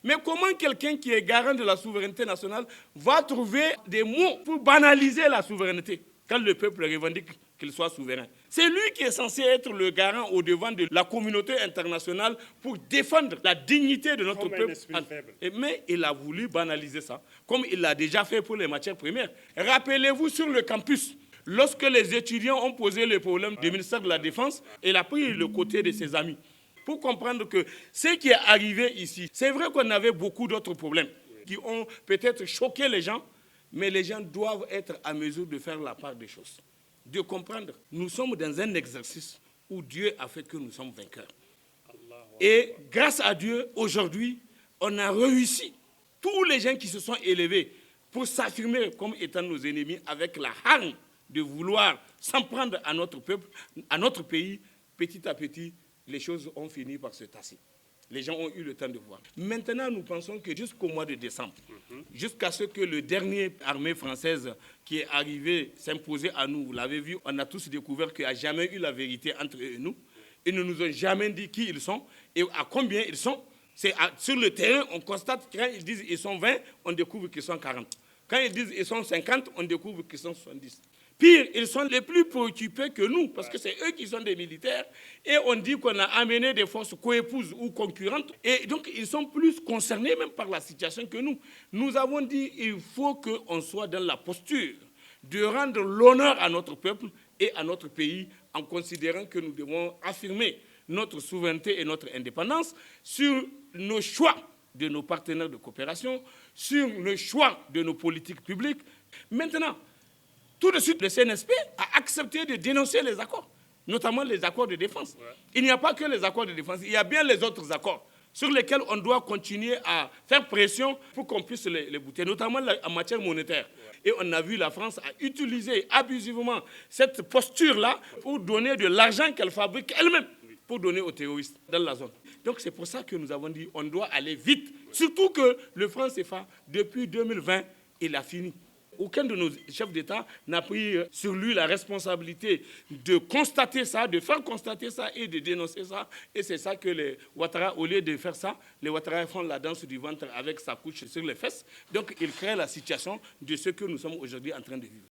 Mais comment quelqu'un qui est garant de la souveraineté nationale va trouver des mots pour banaliser la souveraineté quand le peuple revendique qu'il soit souverain? C'est lui qui est censé être le garant au devant de la communauté internationale pour défendre la dignité de notre peuple. Mais il a voulu banaliser ça, comme il l'a déjà fait pour les matières premières. Rappelez-vous sur le campus, lorsque les étudiants ont posé le problème du ministère de la Défense, il a pris le côté de ses amis pour comprendre que ce qui est arrivé ici, c'est vrai qu'on avait beaucoup d'autres problèmes qui ont peut-être choqué les gens, mais les gens doivent être à mesure de faire la part des choses, de comprendre. Nous sommes dans un exercice où Dieu a fait que nous sommes vainqueurs. Et grâce à Dieu, aujourd'hui, on a réussi. Tous les gens qui se sont élevés pour s'affirmer comme étant nos ennemis avec la hargne de vouloir s'en prendre à notre peuple, à notre pays, petit à petit, les choses ont fini par se tasser. Les gens ont eu le temps de voir. Maintenant, nous pensons que jusqu'au mois de décembre, jusqu'à ce que le dernier armée française qui est arrivé s'imposer à nous, vous l'avez vu, on a tous découvert qu'il n'y a jamais eu la vérité entre eux et nous. Ils ne nous ont jamais dit qui ils sont et à combien ils sont. Sur le terrain, on constate que quand ils disent qu'ils sont 20, on découvre qu'ils sont 40. Quand ils disent qu'ils sont 50, on découvre qu'ils sont 70. Pire, ils sont les plus préoccupés que nous, parce que c'est eux qui sont des militaires, et on dit qu'on a amené des forces coépouses ou concurrentes, et donc ils sont plus concernés même par la situation que nous. Nous avons dit qu'il faut qu'on soit dans la posture de rendre l'honneur à notre peuple et à notre pays, en considérant que nous devons affirmer notre souveraineté et notre indépendance sur nos choix de nos partenaires de coopération, sur le choix de nos politiques publiques. Maintenant, tout de suite, le CNSP a accepté de dénoncer les accords, notamment les accords de défense. Il n'y a pas que les accords de défense, il y a bien les autres accords sur lesquels on doit continuer à faire pression pour qu'on puisse les bouter, notamment en matière monétaire. Et on a vu la France a utilisé abusivement cette posture-là pour donner de l'argent qu'elle fabrique elle-même, pour donner aux terroristes dans la zone. Donc c'est pour ça que nous avons dit qu'on doit aller vite, surtout que le franc CFA, depuis 2020, il a fini. Aucun de nos chefs d'État n'a pris sur lui la responsabilité de constater ça, de faire constater ça et de dénoncer ça. Et c'est ça que les Ouattara, au lieu de faire ça, les Ouattara font la danse du ventre avec sa couche sur les fesses. Donc ils créent la situation de ce que nous sommes aujourd'hui en train de vivre.